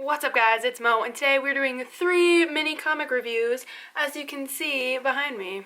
What's up guys, it's Mo, and today we're doing 3 mini comic reviews, as you can see behind me.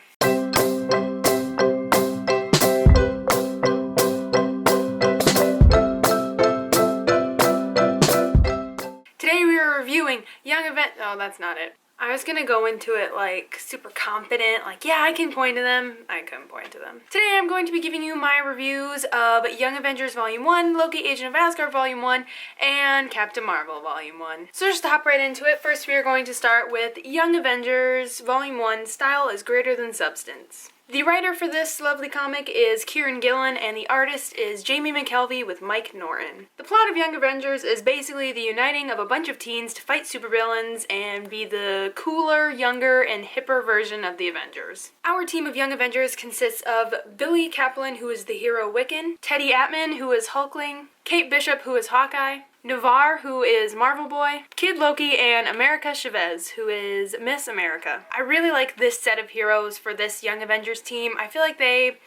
Today we are reviewing oh, that's not it. I was gonna go into it like super confident, like yeah, I can point to them. I couldn't point to them. Today I'm going to be giving you my reviews of Young Avengers Volume 1, Loki Agent of Asgard Volume 1, and Captain Marvel Volume 1. So just to hop right into it, first we are going to start with Young Avengers Volume 1, Style is Greater Than Substance. The writer for this lovely comic is Kieran Gillen, and the artist is Jamie McKelvey with Mike Norton. The plot of Young Avengers is basically the uniting of a bunch of teens to fight supervillains and be the cooler, younger, and hipper version of the Avengers. Our team of Young Avengers consists of Billy Kaplan, who is the hero Wiccan, Teddy Atman, who is Hulkling, Kate Bishop, who is Hawkeye, Navarre, who is Marvel Boy, Kid Loki, and America Chavez, who is Miss America. I really like this set of heroes for this Young Avengers team. I feel like they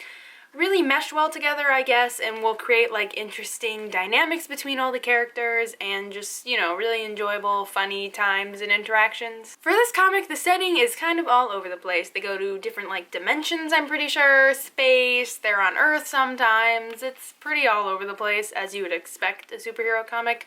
really mesh well together, I guess, and will create like interesting dynamics between all the characters and just, you know, really enjoyable, funny times and interactions. For this comic, the setting is kind of all over the place. They go to different like dimensions, I'm pretty sure, space, they're on Earth sometimes. It's pretty all over the place, as you would expect a superhero comic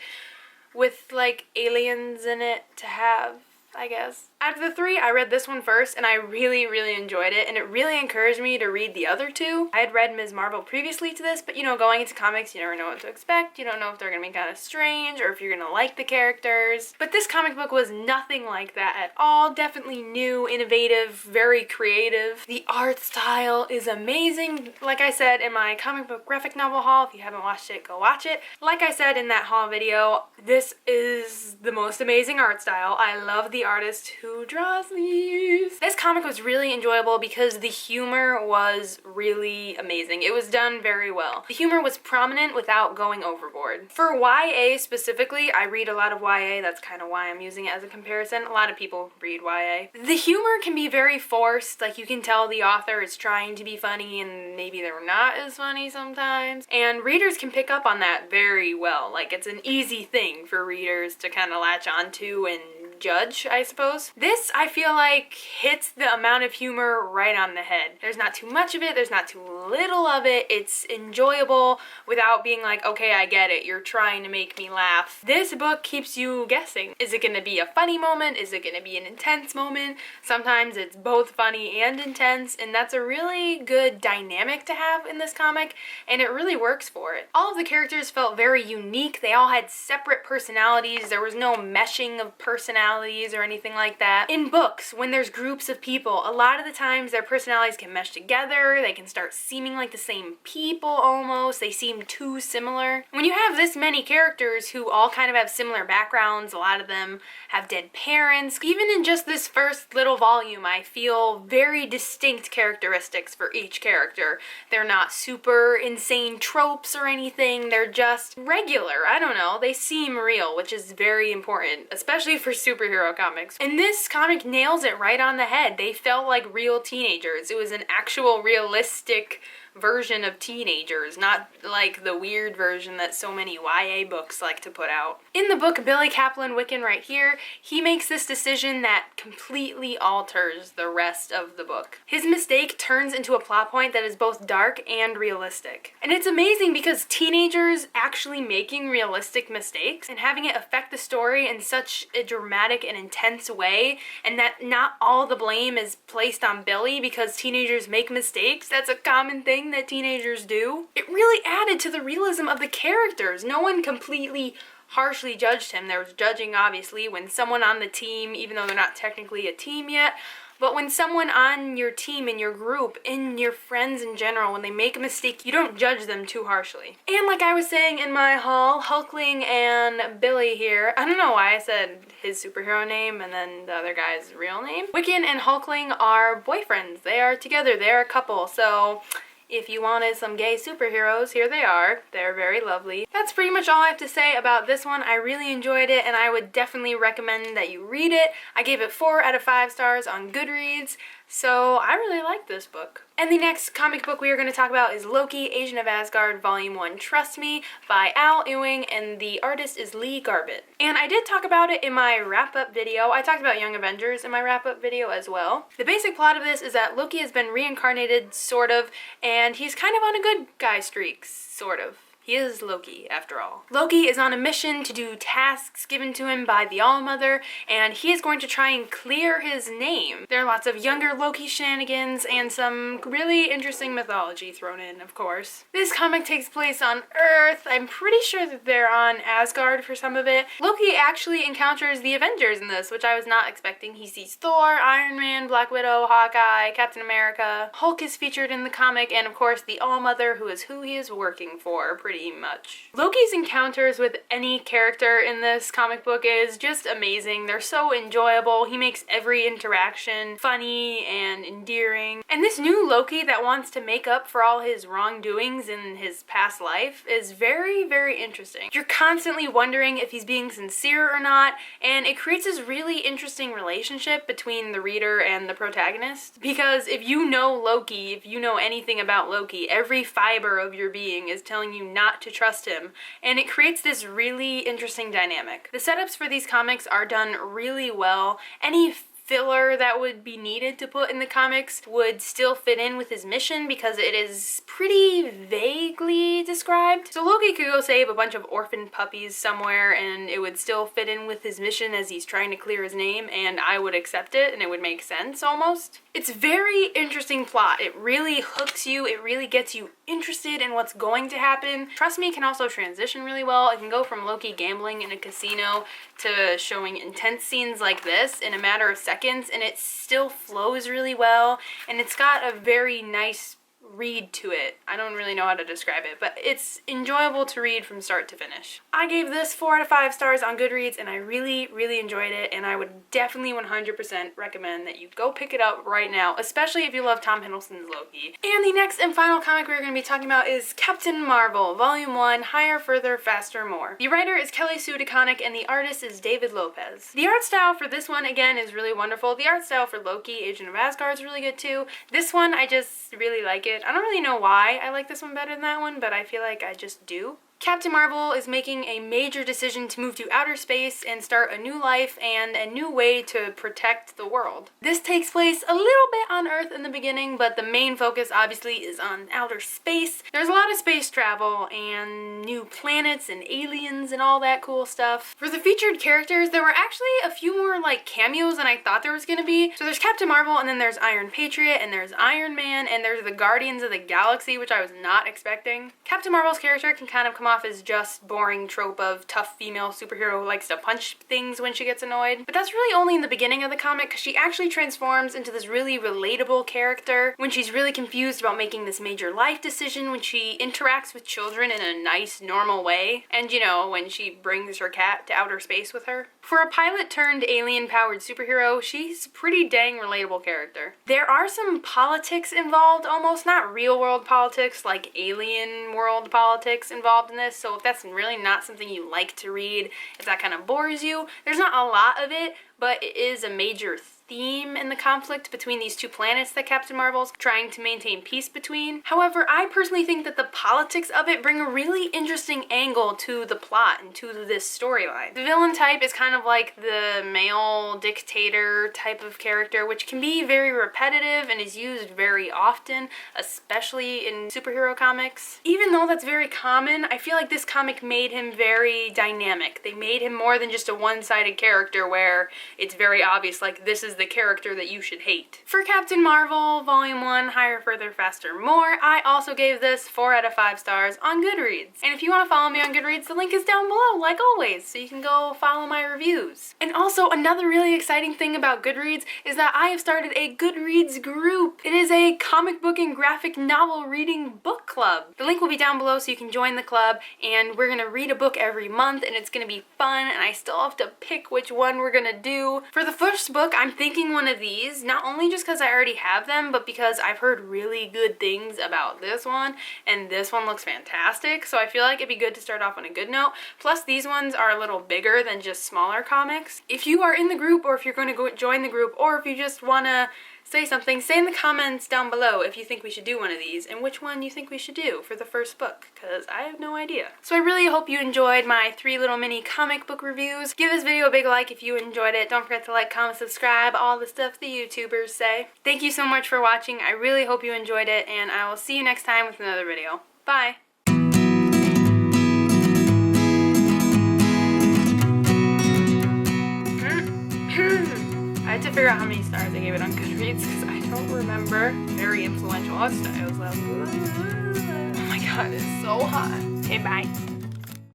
with like aliens in it to have, I guess. Out of the 3, I read this one first, and I really enjoyed it, and it really encouraged me to read the other 2. I had read Ms. Marvel previously to this, but you know, going into comics, you never know what to expect. You don't know if they're gonna be kind of strange, or if you're gonna like the characters. But this comic book was nothing like that at all. Definitely new, innovative, very creative. The art style is amazing. Like I said in my comic book graphic novel haul, if you haven't watched it, go watch it. Like I said in that haul video, this is the most amazing art style. I love the artist who draws these. This comic was really enjoyable because the humor was really amazing. It was done very well. The humor was prominent without going overboard. For YA specifically, I read a lot of YA, that's kind of why I'm using it as a comparison. A lot of people read YA. The humor can be very forced, like you can tell the author is trying to be funny and maybe they're not as funny sometimes. And readers can pick up on that very well. Like it's an easy thing for readers to kind of latch onto and judge, I suppose. This, I feel like, hits the amount of humor right on the head. There's not too much of it, there's not too little of it. It's enjoyable without being like, okay, I get it, you're trying to make me laugh. This book keeps you guessing. Is it gonna be a funny moment? Is it gonna be an intense moment? Sometimes it's both funny and intense, and that's a really good dynamic to have in this comic, and it really works for it. All of the characters felt very unique. They all had separate personalities. There was no meshing of personalities or anything like that. In books, when there's groups of people, a lot of the times their personalities can mesh together, they can start seeming like the same people almost, they seem too similar. When you have this many characters who all kind of have similar backgrounds, a lot of them have dead parents, even in just this first little volume, I feel very distinct characteristics for each character. They're not super insane tropes or anything, they're just regular, I don't know, they seem real, which is very important, especially for superhero comics. And this comic nails it right on the head. They felt like real teenagers. It was an actual realistic version of teenagers, not like the weird version that so many YA books like to put out. In the book Billy Kaplan Wiccan right here, he makes this decision that completely alters the rest of the book. His mistake turns into a plot point that is both dark and realistic. And it's amazing because teenagers actually making realistic mistakes and having it affect the story in such a dramatic and intense way, and that not all the blame is placed on Billy because teenagers make mistakes. That's a common thing that teenagers do. It really added to the realism of the characters. No one completely harshly judged him. There was judging, obviously, when someone on the team, even though they're not technically a team yet, but when someone on your team, in your group, in your friends in general, when they make a mistake, you don't judge them too harshly. And like I was saying in my haul, Hulkling and Billy here, I don't know why I said his superhero name and then the other guy's real name. Wiccan and Hulkling are boyfriends. They are together. They're a couple. So if you wanted some gay superheroes, here they are. They're very lovely. That's pretty much all I have to say about this one. I really enjoyed it, and I would definitely recommend that you read it. I gave it 4 out of 5 stars on Goodreads, So I really like this book. And the next comic book we are going to talk about is Loki, Agent of Asgard, Volume 1, Trust Me, by Al Ewing, and the artist is Lee Garbett. And I did talk about it in my wrap-up video. I talked about Young Avengers in my wrap-up video as well. The basic plot of this is that Loki has been reincarnated, sort of, and he's kind of on a good guy streak, sort of. He is Loki, after all. Loki is on a mission to do tasks given to him by the All-Mother, and he is going to try and clear his name. There are lots of younger Loki shenanigans and some really interesting mythology thrown in, of course. This comic takes place on Earth. I'm pretty sure that they're on Asgard for some of it. Loki actually encounters the Avengers in this, which I was not expecting. He sees Thor, Iron Man, Black Widow, Hawkeye, Captain America. Hulk is featured in the comic, and of course the All-Mother, who is who he is working for, pretty much. Loki's encounters with any character in this comic book is just amazing. They're so enjoyable. He makes every interaction funny and endearing. And this new Loki that wants to make up for all his wrongdoings in his past life is very, very interesting. You're constantly wondering if he's being sincere or not, and it creates this really interesting relationship between the reader and the protagonist. Because if you know Loki, if you know anything about Loki, every fiber of your being is telling you not to trust him, and it creates this really interesting dynamic. The setups for these comics are done really well. Any filler that would be needed to put in the comics would still fit in with his mission because it is pretty vaguely described. So Loki could go save a bunch of orphan puppies somewhere and it would still fit in with his mission as he's trying to clear his name, and I would accept it and it would make sense almost. It's a very interesting plot. It really hooks you. It really gets you interested in what's going to happen. Trust Me can also transition really well. It can go from Loki gambling in a casino to showing intense scenes like this in a matter of seconds, and it still flows really well, and it's got a very nice read to it. I don't really know how to describe it, but it's enjoyable to read from start to finish. I gave this 4 out of 5 stars on Goodreads, and I really, really enjoyed it, and I would definitely 100% recommend that you go pick it up right now, especially if you love Tom Hiddleston's Loki. And the next and final comic we're going to be talking about is Captain Marvel, Volume 1, Higher, Further, Faster, More. The writer is Kelly Sue DeConnick, and the artist is David Lopez. The art style for this one, again, is really wonderful. The art style for Loki, Agent of Asgard, is really good too. This one, I just really like it. I don't really know why I like this one better than that one, but I feel like I just do. Captain Marvel is making a major decision to move to outer space and start a new life and a new way to protect the world. This takes place a little bit on Earth in the beginning, but the main focus obviously is on outer space. There's a lot of space travel and new planets and aliens and all that cool stuff. For the featured characters, there were actually a few more like cameos than I thought there was gonna be. So there's Captain Marvel, and then there's Iron Patriot, and there's Iron Man, and there's the Guardians of the Galaxy, which I was not expecting. Captain Marvel's character can kind of come off as just boring trope of tough female superhero who likes to punch things when she gets annoyed. But that's really only in the beginning of the comic, because she actually transforms into this really relatable character when she's really confused about making this major life decision, when she interacts with children in a nice, normal way, and you know, when she brings her cat to outer space with her. For a pilot turned alien-powered superhero, she's a pretty dang relatable character. There are some politics involved, almost not real-world politics, like alien world politics involved in this, so if that's really not something you like to read, if that kind of bores you, there's not a lot of it, but it is a major theme in the conflict between these two planets that Captain Marvel's trying to maintain peace between. However, I personally think that the politics of it bring a really interesting angle to the plot and to this storyline. The villain type is kind of like the male dictator type of character, which can be very repetitive and is used very often, especially in superhero comics. Even though that's very common, I feel like this comic made him very dynamic. They made him more than just a one-sided character where it's very obvious, like, this is the character that you should hate. For Captain Marvel, Volume 1, Higher, Further, Faster, More, I also gave this 4 out of 5 stars on Goodreads. And if you want to follow me on Goodreads, the link is down below, like always, so you can go follow my reviews. And also, another really exciting thing about Goodreads is that I have started a Goodreads group. It is a comic book and graphic novel reading book club. The link will be down below so you can join the club, and we're gonna read a book every month, and it's gonna be fun, and I still have to pick which one we're gonna do. For the first book, I'm thinking one of these, not only just because I already have them, but because I've heard really good things about this one, and this one looks fantastic, so I feel like it'd be good to start off on a good note. Plus, these ones are a little bigger than just smaller comics. If you are in the group, or if you're going to go join the group, or if you just want to say something. Say in the comments down below if you think we should do one of these and which one you think we should do for the first book, because I have no idea. So I really hope you enjoyed my 3 little mini comic book reviews. Give this video a big like if you enjoyed it. Don't forget to like, comment, subscribe, all the stuff the YouTubers say. Thank you so much for watching. I really hope you enjoyed it, and I will see you next time with another video. Bye! I had to figure out how many stars I gave it on Goodreads because I don't remember. Very influential art styles. Oh my god, it's so hot. Okay, bye.